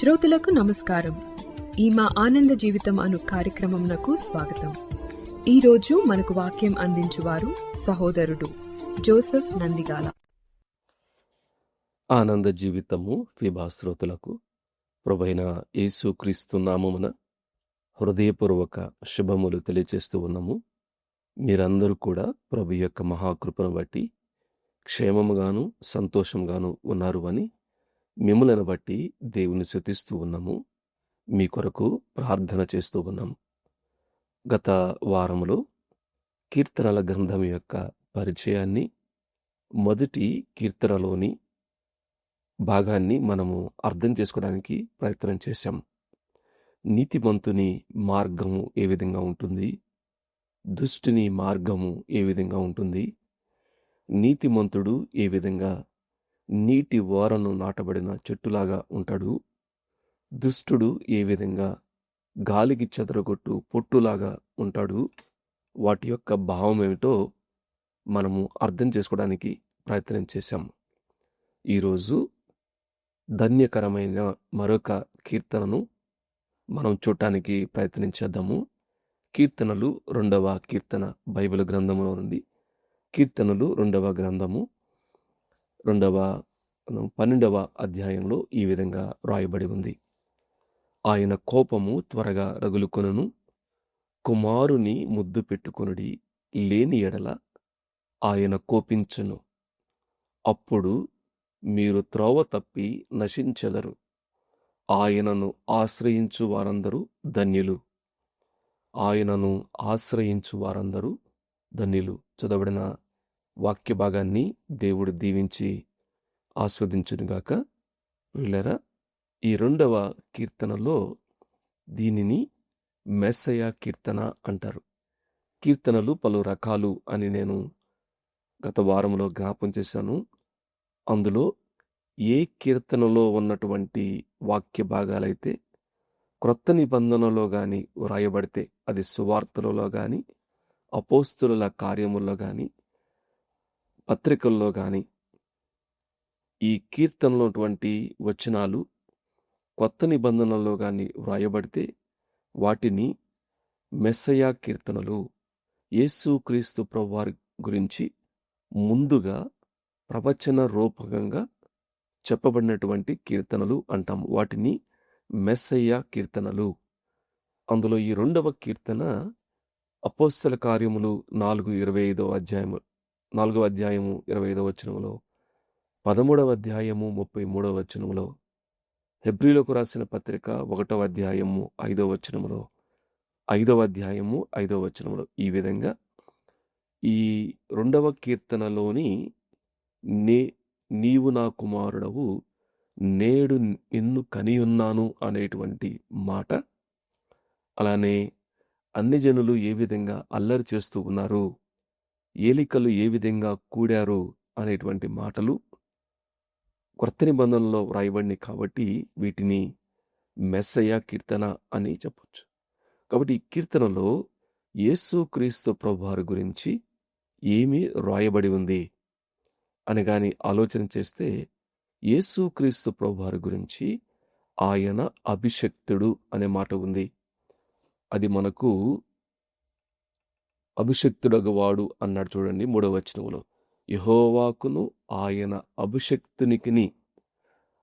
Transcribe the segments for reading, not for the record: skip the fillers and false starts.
శ్రోతలకు నమస్కారం. ఈ మా ఆనంద జీవితం అను కార్యక్రమంనకు స్వాగతం. ఈరోజు మనకు వాక్యం అందించువారు సహోదరుడు జోసెఫ్ నందిగాల. ఆనంద జీవితము ఫీబా శ్రోతలకు ప్రభువైన యేసుక్రీస్తు నామమున హృదయపూర్వక శుభములు తెలియచేస్తూ ఉన్నాము. మీరందరూ కూడా ప్రభు యొక్క మహాకృపను బట్టి క్షేమముగాను సంతోషంగాను ఉన్నారు అని మిమ్ములను బట్టి దేవుని స్తుతిస్తూ ఉన్నాము. మీ కొరకు ప్రార్థన చేస్తూ ఉన్నాము. గత వారములో కీర్తనల గ్రంథం యొక్క పరిచయాన్ని, మొదటి కీర్తనలోని భాగాన్ని మనము అర్థం చేసుకోవడానికి ప్రయత్నం చేశాం. నీతిమంతుని మార్గము ఏ విధంగా ఉంటుంది, దుష్టుని మార్గము ఏ విధంగా ఉంటుంది, నీతిమంతుడు ఏ విధంగా నీటి ఓరను నాటబడిన చెట్టులాగా ఉంటాడు, దుష్టుడు ఏ విధంగా గాలికి చెదరగొట్టు పొట్టులాగా ఉంటాడు, వాటి యొక్క భావం ఏమిటో మనము అర్థం చేసుకోవడానికి ప్రయత్నం చేశాం. ఈరోజు ధన్యకరమైన మరొక కీర్తనను మనం చూడటానికి ప్రయత్నించేద్దాము. కీర్తనలు 2వ కీర్తన బైబిల్ గ్రంథములో నుండి. కీర్తనలు 2వ గ్రంథము 12వ అధ్యాయంలో ఈ విధంగా రాయబడి ఉంది. ఆయన కోపము త్వరగా రగులుకొనును, కుమారుని ముద్దు పెట్టుకొనుడి, లేని ఎడల ఆయన కోపించును. అప్పుడు మీరు త్రోవ తప్పి నశించెదరు. ఆయనను ఆశ్రయించు వారందరూ ధన్యులు. ఆయనను ఆశ్రయించు వారందరూ ధన్యులు. చదవబడిన వాక్య భాగాన్ని దేవుడు దీవించి ఆస్వాదించునుగాక. వీళ్ళరా, ఈ 2వ కీర్తనలో దీనిని మెస్సయ కీర్తన అంటారు. కీర్తనలు పలు రకాలు అని నేను గత వారంలో జ్ఞాపం చేశాను. అందులో ఏ కీర్తనలో ఉన్నటువంటి వాక్య భాగాలైతే క్రొత్త నిబంధనలో కానీ వ్రాయబడితే, అది సువార్తలలో కానీ, అపోస్తుల కార్యముల్లో కానీ, పత్రికల్లో కానీ, ఈ కీర్తనలో ఉన్నటువంటి వచనాలు కొత్త నిబంధనలో కానీ వ్రాయబడితే వాటిని మెస్సయ కీర్తనలు, యేసుక్రీస్తు ప్రభువారి గురించి ముందుగా ప్రవచన రూపకంగా చెప్పబడినటువంటి కీర్తనలు అంటాము. వాటిని మెస్సయ కీర్తనలు. అందులో ఈ 2వ కీర్తన అపోస్తల కార్యములు 4వ అధ్యాయము 25వ వచనములో, 13వ అధ్యాయము 33వ వచనములో, హెబ్రీలకు రాసిన పత్రిక 1వ అధ్యాయము 5వ వచనములో, 5వ అధ్యాయము 5వ వచనములో, ఈ విధంగా ఈ 2వ కీర్తనలోని నీవు నా కుమారుడవు, నేడు నిన్ను కనియున్నాను అనేటువంటి మాట, అలానే అన్ని జనులు ఏ విధంగా అల్లరి చేస్తూ ఉన్నారు, ఏలికలు ఏ విధంగా కూడారు అనేటువంటి మాటలు కొత్త నిబంధనలో వ్రాయబడినవి కాబట్టి వీటిని మెస్సయ కీర్తన అని చెప్పొచ్చు. కాబట్టి ఈ కీర్తనలో యేసుక్రీస్తు ప్రభువారి గురించి ఏమి వ్రాయబడి ఉంది అని కానీ ఆలోచన చేస్తే, యేసుక్రీస్తు ప్రభువారి గురించి ఆయన అభిషక్తుడు అనే మాట ఉంది. అది మనకు అభిషక్తుడగవాడు అన్నాడు చూడండి 3వ వచనములో. యెహోవాకును ఆయన అభిషక్తునికిని,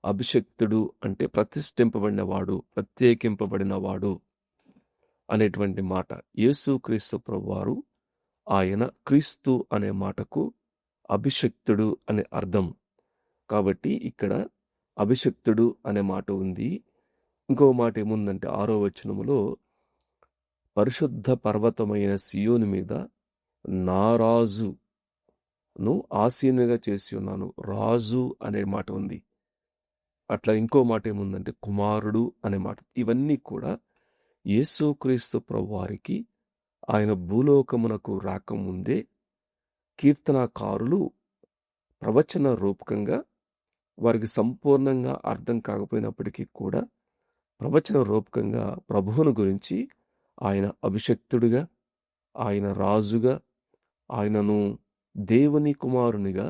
అభిషక్తుడు అంటే ప్రతిష్ఠింపబడినవాడు, ప్రత్యేకింపబడినవాడు అనేటువంటి మాట. యేసుక్రీస్తు ప్రభువారు, ఆయన క్రీస్తు అనే మాటకు అభిషక్తుడు అనే అర్థం. కాబట్టి ఇక్కడ అభిషక్తుడు అనే మాట ఉంది. ఇంకో మాట ఏముందంటే 6వ వచనములో, పరిశుద్ధ పర్వతమైన సియోను మీద నా రాజును ఆసీనుగా చేసి ఉన్నాను. రాజు అనే మాట ఉంది. అట్లా ఇంకో మాట ఏముందంటే కుమారుడు అనే మాట. ఇవన్నీ కూడా యేసుక్రీస్తు ప్రభువారికి ఆయన భూలోకమునకు రాకముందే కీర్తనాకారులు ప్రవచన రూపకంగా, వారికి సంపూర్ణంగా అర్థం కాకపోయినప్పటికీ కూడా ప్రవచన రూపకంగా ప్రభువును గురించి ఆయన అభిషక్తుడిగా, ఆయన రాజుగా, ఆయనను దేవుని కుమారునిగా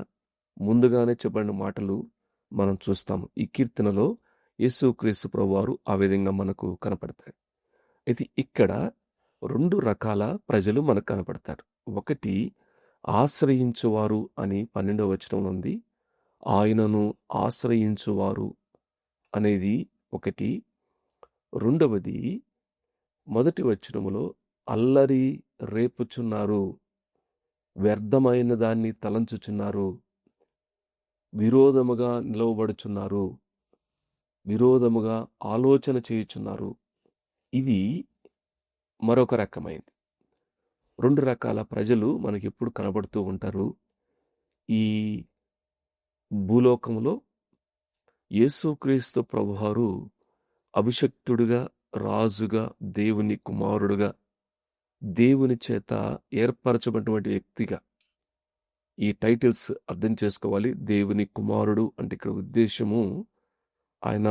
ముందుగానే చెప్పబడిన మాటలు మనం చూస్తాము. ఈ కీర్తనలో యేసుక్రీస్తు ప్రభువారు ఆ విధంగా మనకు కనపడతాడు. అయితే ఇక్కడ 2 రకాల ప్రజలు మనకు కనపడతారు. ఒకటి ఆశ్రయించువారు అని 12వ వచనంలో ఉంది. ఆయనను ఆశ్రయించువారు అనేది ఒకటి. రెండవది మొదటి వచనములో అల్లరి రేపుచున్నారు, వ్యర్థమైన దాన్ని తలంచుచున్నారు, విరోధముగా నిలవబడుచున్నారు, విరోధముగా ఆలోచన చేయుచున్నారు. ఇది మరొక రకమైంది. 2 రకాల ప్రజలు మనకెప్పుడు కనబడుతూ ఉంటారు. ఈ భూలోకంలో యేసుక్రీస్తు ప్రభువారు అభిషిక్తుడుగా, రాజుగా, దేవుని కుమారుడుగా, దేవుని చేత ఏర్పరచబడినటువంటి వ్యక్తిగా ఈ టైటిల్స్ అర్థం చేసుకోవాలి. దేవుని కుమారుడు అంటే ఇక్కడ ఉద్దేశము ఆయన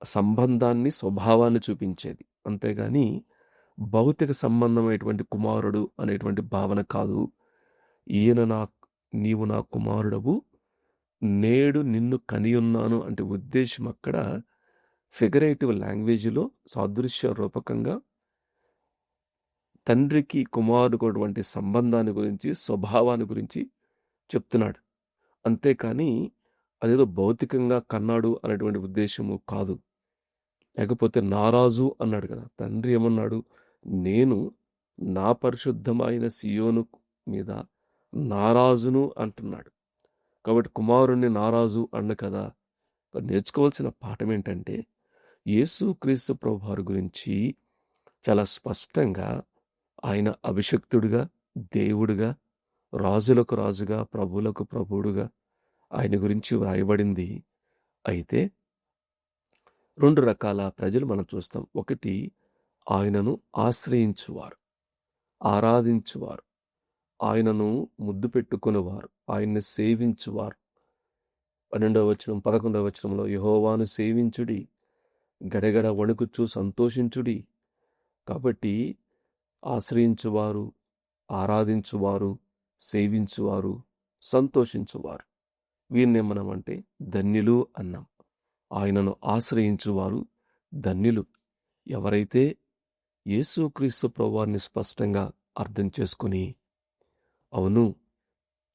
సంబంధాన్ని, స్వభావాన్ని చూపించేది. అంతేగాని భౌతిక సంబంధమైనటువంటి కుమారుడు అనేటువంటి భావన కాదు. నీవు నా కుమారుడవు, నేడు నిన్ను కనియున్నాను అంటే ఉద్దేశం అక్కడ ఫిగరేటివ్ లాంగ్వేజ్లో సాదృశ్య రూపకంగా తండ్రికి కుమారుడు సంబంధాన్ని గురించి, స్వభావాన్ని గురించి చెప్తున్నాడు. అంతేకాని అదేదో భౌతికంగా కన్నాడు అనేటువంటి ఉద్దేశము కాదు. లేకపోతే నారాజు అన్నాడు కదా, తండ్రి ఏమన్నాడు? నేను నా పరిశుద్ధమైన సియోను మీద నారాజును అంటున్నాడు. కాబట్టి కుమారుణ్ణి నారాజు అన్న కదా. నేర్చుకోవాల్సిన పాఠం ఏంటంటే యేసుక్రీస్తు ప్రభువారి గురించి చాలా స్పష్టంగా ఆయన అభిషిక్తుడిగా, దేవుడిగా, రాజులకు రాజుగా, ప్రభువులకు ప్రభువుడుగా ఆయన గురించి వ్రాయబడింది. అయితే 2 రకాల ప్రజలు మనం చూస్తాం. ఒకటి ఆయనను ఆశ్రయించువారు, ఆరాధించువారు, ఆయనను ముద్దు పెట్టుకునేవారు, ఆయన్ని సేవించువారు. 12వ వచనం 11వ వచనంలో యెహోవాను సేవించుడి, గడగడ వణుకుచు సంతోషించుడి. కాబట్టి ఆశ్రయించువారు, ఆరాధించువారు, సేవించువారు, సంతోషించువారు, వీరిని మనమంటే ధన్యులు అన్నాం. ఆయనను ఆశ్రయించువారు ధన్యులు. ఎవరైతే యేసుక్రీస్తు ప్రభువారిని స్పష్టంగా అర్థం చేసుకుని, అవును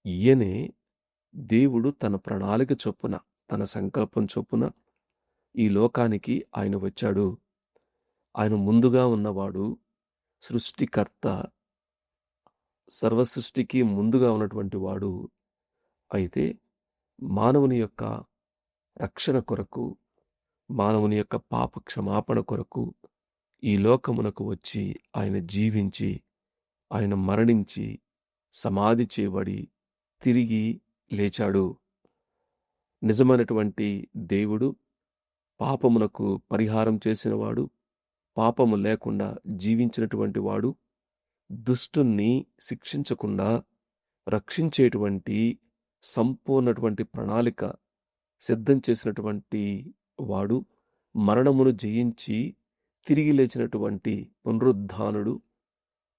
ఈయనే దేవుడు తన ప్రణాళిక చొప్పున, తన సంకల్పం చొప్పున ఈ లోకానికి ఆయన వచ్చాడు, ఆయన ముందుగా ఉన్నవాడు, సృష్టికర్త, సర్వ సృష్టికి ముందుగా ఉన్నటువంటి వాడు. అయితే మానవుని యొక్క రక్షణ కొరకు, మానవుని యొక్క పాప క్షమాపణ కొరకు ఈ లోకమునకు వచ్చి ఆయన జీవించి, ఆయన మరణించి, సమాధి చేయబడి తిరిగి లేచాడు. నిజమైనటువంటి దేవుడు, పాపమునకు పరిహారం చేసినవాడు, పాపము లేకుండా జీవించినటువంటి వాడు, దుష్టుణ్ణి శిక్షించకుండా రక్షించేటువంటి సంపూర్ణటువంటి ప్రణాళిక సిద్ధం చేసినటువంటి వాడు, మరణమును జయించి తిరిగి లేచినటువంటి పునరుద్ధానుడు,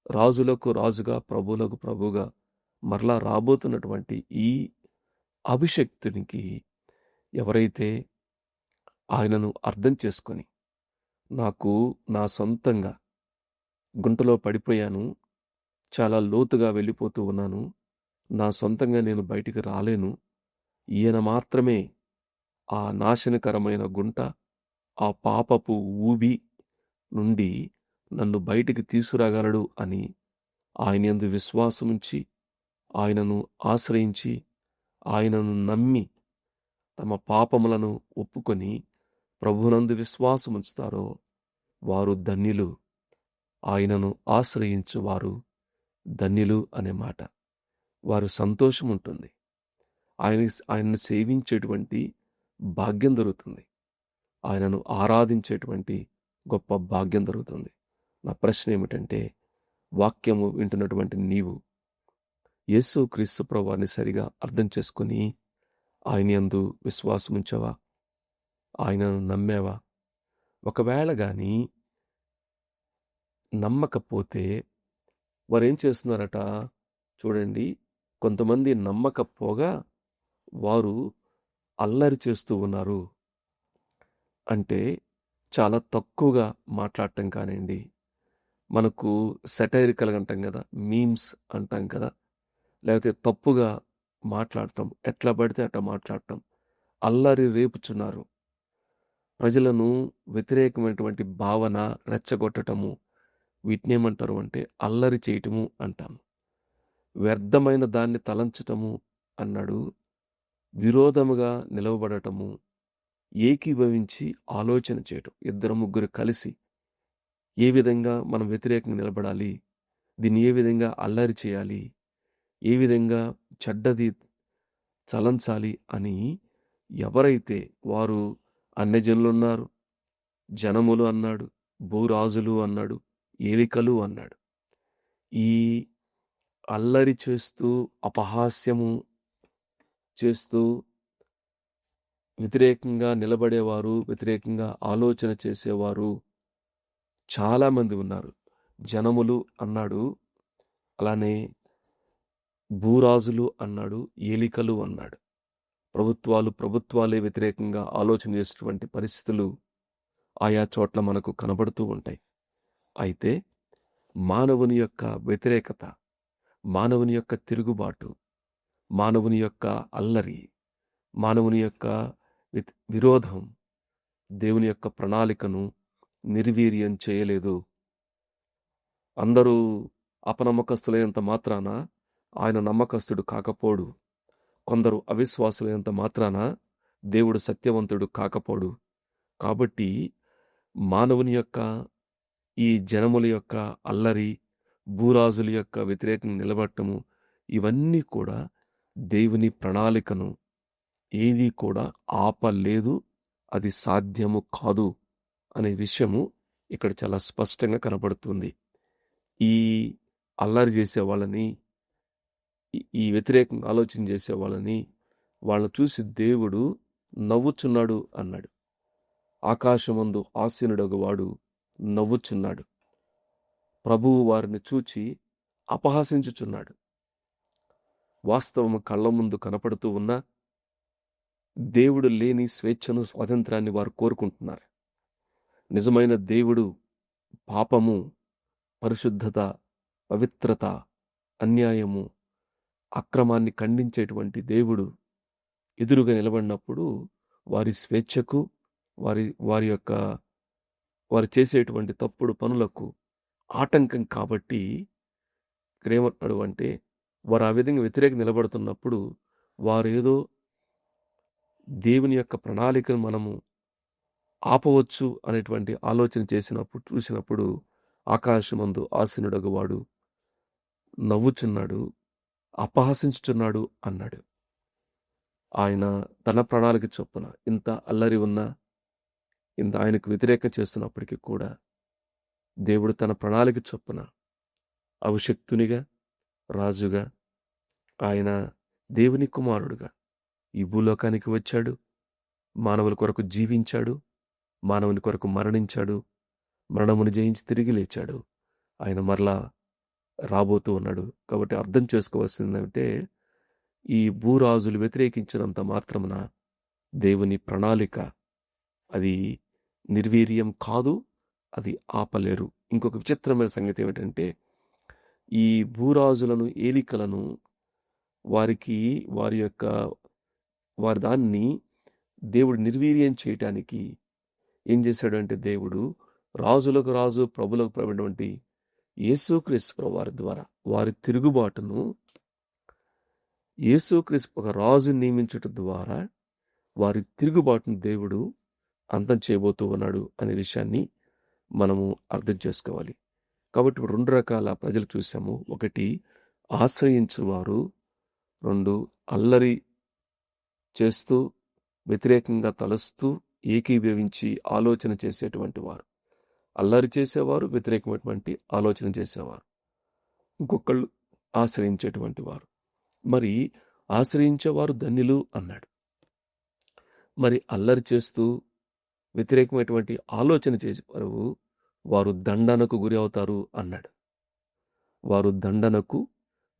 రాజులకు రాజుగా, ప్రభువులకు ప్రభువుగా మరలా రాబోతున్నటువంటి ఈ అభిషక్తునికి ఎవరైతే ఆయనను అర్థం చేసుకొని, నాకు నా సొంతంగా గుంటలో పడిపోయాను, చాలా లోతుగా వెళ్ళిపోతూ ఉన్నాను, నా సొంతంగా నేను బయటికి రాలేను, ఈయన మాత్రమే ఆ నాశనకరమైన గుంట, ఆ పాపపు ఊబి నుండి నన్ను బయటికి తీసుకురాగలడు అని ఆయన యందు విశ్వాసముంచి, ఆయనను ఆశ్రయించి, ఆయనను నమ్మి తమ పాపములను ఒప్పుకొని ప్రభువునందు విశ్వాసముంచుతారో వారు ధన్యులు. ఆయనను ఆశ్రయించు వారు ధన్యులు అనే మాట. వారు సంతోషం ఉంటుంది. ఆయనను సేవించేటువంటి భాగ్యం దొరుకుతుంది. ఆయనను ఆరాధించేటువంటి గొప్ప భాగ్యం దొరుకుతుంది. నా ప్రశ్న ఏమిటంటే, వాక్యము వింటున్నటువంటి నీవు యేసుక్రీస్తు ప్రభువారిని సరిగా అర్థం చేసుకుని ఆయన యందు విశ్వాసం ఉంచావా? ఆయనను నమ్మావా? ఒకవేళ గాని నమ్మకపోతే వారేం చేస్తున్నారట చూడండి. కొంతమంది నమ్మకపోగా వారు అల్లరి చేస్తూ ఉన్నారు. అంటే చాలా తక్కువగా మాట్లాడటం కానివ్వండి, మనకు సెటైరికల్గా అంటాం కదా, మీమ్స్ అంటాం కదా, లేకపోతే తప్పుగా మాట్లాడటం, ఎట్లా పడితే అట్లా మాట్లాడటం, అల్లరి రేపుచున్నారు, ప్రజలను వ్యతిరేకమైనటువంటి భావన రెచ్చగొట్టటము, వీటిని ఏమంటారు అంటే అల్లరి చేయటము అంటాము. వ్యర్థమైన దాన్ని తలంచటము అన్నాడు, విరోధముగా నిలవబడటము, ఏకీభవించి ఆలోచన చేయటం, ఇద్దరు ముగ్గురు కలిసి ఏ విధంగా మనం వ్యతిరేకంగా నిలబడాలి, దీన్ని ఏ విధంగా అల్లరి చేయాలి, ఏ విధంగా చెడ్డది చలంచాలి అని ఎవరైతే వారు అన్యజనులు ఉన్నారు, జనములు అన్నాడు, భూరాజులు అన్నాడు, ఏలికలు అన్నాడు. ఈ అల్లరి చేస్తూ అపహాస్యము చేస్తూ వ్యతిరేకంగా నిలబడేవారు, వ్యతిరేకంగా ఆలోచన చేసేవారు చాలామంది ఉన్నారు. జనములు అన్నాడు, అలానే భూరాజులు అన్నాడు, ఏలికలు అన్నాడు. ప్రభుత్వాలే వ్యతిరేకంగా ఆలోచన చేసేటువంటి పరిస్థితులు ఆయా చోట్ల మనకు కనబడుతూ ఉంటాయి. అయితే మానవుని యొక్క వ్యతిరేకత, మానవుని యొక్క తిరుగుబాటు, మానవుని యొక్క అల్లరి, మానవుని యొక్క విరోధం దేవుని యొక్క ప్రణాళికను నిర్వీర్యం చేయలేదు. అందరూ అపనమ్మకస్తులైనంత మాత్రాన ఆయన నమ్మకస్తుడు కాకపోడు. కొందరు అవిశ్వాసులైనంత మాత్రాన దేవుడు సత్యవంతుడు కాకపోడు. కాబట్టి మానవుని యొక్క ఈ జనముల యొక్క అల్లరి, భూరాజుల యొక్క వ్యతిరేకంగా నిలబడటము, ఇవన్నీ కూడా దేవుని ప్రణాళికను ఏది కూడా ఆపలేదు, అది సాధ్యము కాదు అనే విషయము ఇక్కడ చాలా స్పష్టంగా కనబడుతుంది. ఈ అల్లరి చేసే వాళ్ళని, ఈ వ్యతిరేకంగా ఆలోచన చేసే వాళ్ళని చూసి దేవుడు నవ్వుచున్నాడు అన్నాడు. ఆకాశమందు ఆసీనుడగువాడు నవ్వుచున్నాడు. ప్రభువు వారిని చూచి అపహాసించుచున్నాడు. వాస్తవము కళ్ళ ముందు కనపడుతూ ఉన్న దేవుడు లేని స్వేచ్ఛను, స్వాతంత్రాన్ని వారు కోరుకుంటున్నారు. నిజమైన దేవుడు పాపము, పరిశుద్ధత, పవిత్రత, అన్యాయము, అక్రమాన్ని ఖండించేటువంటి దేవుడు ఎదురుగా నిలబడినప్పుడు వారి స్వేచ్ఛకు, వారు చేసేటువంటి తప్పుడు పనులకు ఆటంకం. కాబట్టి ఇక్కడ ఏమంటున్నాడు అంటే, వారు ఆ విధంగా వ్యతిరేకంగా నిలబడుతున్నప్పుడు వారు ఏదో దేవుని యొక్క ప్రణాళికను మనము ఆపవచ్చు అనేటువంటి ఆలోచన చూసినప్పుడు ఆకాశమందు ఆసీనుడగువాడు నవ్వుచున్నాడు, అపహసించుచున్నాడు అన్నాడు. ఆయన తన ప్రణాళిక చొప్పున ఇంత అల్లరి ఉన్నా, ఇంత ఆయనకు వ్యతిరేకం చేస్తున్నప్పటికీ కూడా దేవుడు తన ప్రణాళిక చొప్పున అభిషక్తునిగా, రాజుగా, ఆయన దేవుని కుమారుడుగా ఈ భూలోకానికి వచ్చాడు, మానవుల కొరకు జీవించాడు, మానవుని కొరకు మరణించాడు, మరణమును జయించి తిరిగి లేచాడు. ఆయన మరలా రాబోతూ ఉన్నాడు. కాబట్టి అర్థం చేసుకోవాల్సిందంటే, ఈ భూరాజులు వ్యతిరేకించినంత మాత్రమున దేవుని ప్రణాళిక అది నిర్వీర్యం కాదు, అది ఆపలేరు. ఇంకొక విచిత్రమైన సంగతి ఏమిటంటే, ఈ భూరాజులను, ఏలికలను వారి దాన్ని దేవుడు నిర్వీర్యం చేయటానికి ఏం చేశాడు అంటే, దేవుడు రాజులకు రాజు, ప్రభులకు ప్రభుటువంటి యేసుక్రీస్తు వారి ద్వారా వారి తిరుగుబాటును, యేసుక్రీస్తు ఒక రాజు నియమించటం ద్వారా వారి తిరుగుబాటును దేవుడు అంతం చేయబోతూ ఉన్నాడు అనే విషయాన్ని మనము అర్థం చేసుకోవాలి. కాబట్టి ఇప్పుడు 2 రకాల ప్రజలు చూసాము. ఒకటి ఆశ్రయించువారు, 2 అల్లరి చేస్తూ వ్యతిరేకంగా తలస్తూ ఏకీభవించి ఆలోచన చేసేటువంటి వారు. అల్లరి చేసేవారు, వ్యతిరేకమైనటువంటి ఆలోచన చేసేవారు. ఇంకొకళ్ళు ఆశ్రయించేటువంటి వారు. మరి ఆశ్రయించేవారు ధన్యులు అన్నాడు. మరి అల్లరి చేస్తూ వ్యతిరేకమైనటువంటి ఆలోచన చేసేవారు వారు దండనకు గురి అవుతారు అన్నాడు. వారు దండనకు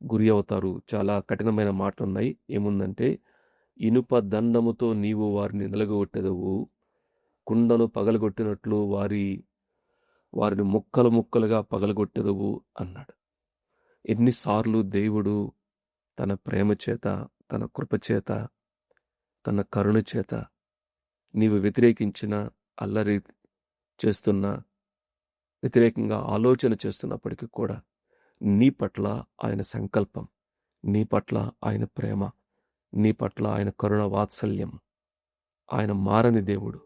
గురి అవుతారు. చాలా కఠినమైన మాటలు ఉన్నాయి. ఏముందంటే, ఇనుప దండముతో నీవు వారిని నిలగొట్టెదవు, కుండను పగలగొట్టినట్లు వారిని ముక్కలు ముక్కలుగా పగలగొట్టెదవు అన్నాడు. ఎన్నిసార్లు దేవుడు తన ప్రేమ చేత, తన కృప చేత, తన కరుణ చేత నీవు వ్యతిరేకించిన, అల్లరి చేస్తున్న, వ్యతిరేకంగా ఆలోచన చేస్తున్నప్పటికీ కూడా నీ పట్ల ఆయన సంకల్పం, నీ పట్ల ఆయన ప్రేమ, నీ పట్ల ఆయన కరుణ వాత్సల్యం, ఆయన మారని దేవుడు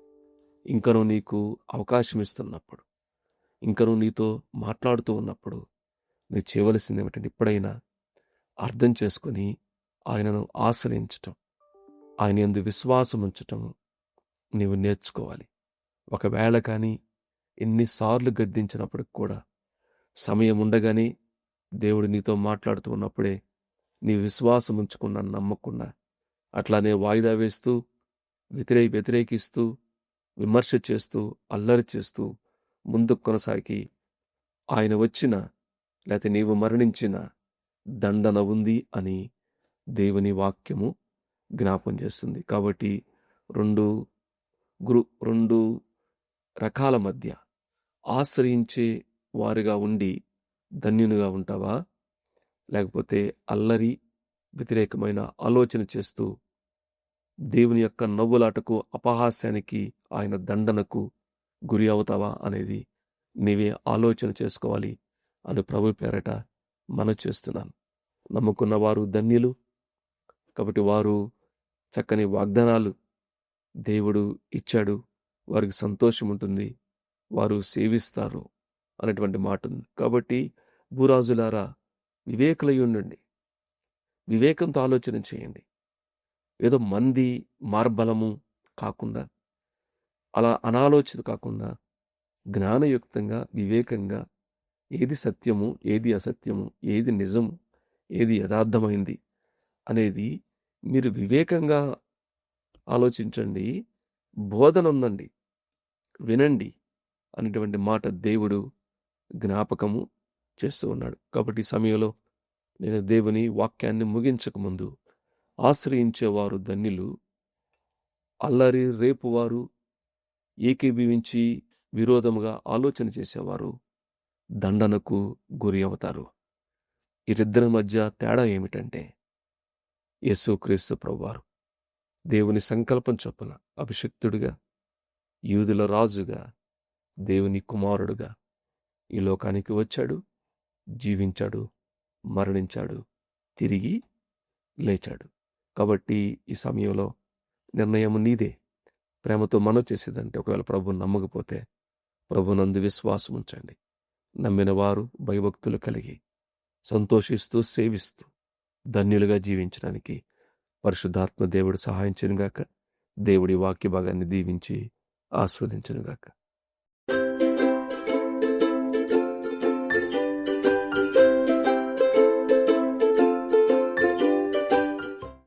ఇంకనూ నీకు అవకాశం ఇస్తున్నప్పుడు, ఇంకనూ నీతో మాట్లాడుతూ ఉన్నప్పుడు నువ్వు చేయవలసింది ఏమిటంటే ఇప్పుడైనా అర్థం చేసుకుని ఆయనను ఆశ్రయించటం, ఆయన యందు విశ్వాసం ఉంచటం నీవు నేర్చుకోవాలి. ఒకవేళ కానీ ఎన్నిసార్లు గద్దించినప్పటికి కూడా సమయం ఉండగానే దేవుడు నీతో మాట్లాడుతూ ఉన్నప్పుడే నీ విశ్వాసం ఉంచుకున్నా, నమ్మకుండా అట్లానే వాయిదా వేస్తూ, వ్యతిరేకిస్తూ, విమర్శ చేస్తూ, అల్లరి చేస్తూ ముందుకు కొనసాగి ఆయన వచ్చిన లేకపోతే నీవు మరణించిన దండన ఉంది అని దేవుని వాక్యము జ్ఞాపం చేస్తుంది. కాబట్టి రెండు రకాల మధ్య ఆశ్రయించే వారిగా ఉండి ధన్యునిగా ఉంటావా, లేకపోతే అల్లరి, వ్యతిరేకమైన ఆలోచన చేస్తూ దేవుని యొక్క నవ్వులాటకు, అపహాస్యానికి, ఆయన దండనకు గురి అవుతావా అనేది నీవే ఆలోచన చేసుకోవాలి అని ప్రభు పేరట మనం చేస్తున్నాను. నమ్ముకున్న వారు ధన్యులు. కాబట్టి వారు చక్కని వాగ్దానాలు దేవుడు ఇచ్చాడు, వారికి సంతోషం ఉంటుంది, వారు సేవిస్తారు అనేటువంటి మాట ఉంది. కాబట్టి భూరాజులారా వివేకులై ఉండండి, వివేకంతో ఆలోచన చేయండి. ఏదో మంది మార్బలము కాకుండా, అలా అనాలోచిత కాకుండా జ్ఞానయుక్తంగా, వివేకంగా ఏది సత్యము, ఏది అసత్యము, ఏది నిజము, ఏది యథార్థమైంది అనేది మీరు వివేకంగా ఆలోచించండి. బోధన ఉందండి, వినండి అనేటువంటి మాట దేవుడు జ్ఞాపకము చేస్తూ ఉన్నాడు. కాబట్టి ఈ సమయంలో నేను దేవుని వాక్యాన్ని ముగించకముందు ఆశ్రయించేవారు ధన్యులు, అల్లరి రేపువారు, ఏకీభవించి విరోధముగా ఆలోచన చేసేవారు దండనకు గురి అవుతారు. వీరిద్దరి మధ్య తేడా ఏమిటంటే యేసుక్రీస్తు ప్రభువారు దేవుని సంకల్పం చొప్పున అభిషిక్తుడిగా, యూదుల రాజుగా, దేవుని కుమారుడుగా ఈ లోకానికి వచ్చాడు, జీవించాడు, మరణించాడు, తిరిగి లేచాడు. కాబట్టి ఈ సమయంలో నిర్ణయం నీదే. ప్రేమతో మనం చేసేదంటే ఒకవేళ ప్రభువుని నమ్మకపోతే ప్రభునందు విశ్వాసం ఉంచండి. నమ్మిన వారు భయభక్తులు కలిగి సంతోషిస్తూ, సేవిస్తూ ధన్యులుగా జీవించడానికి పరిశుద్ధాత్మ దేవుడు సహాయం చేయనుగాక. దేవుడి వాక్య భాగాన్ని దీవించి ఆస్వాదించనుగాక.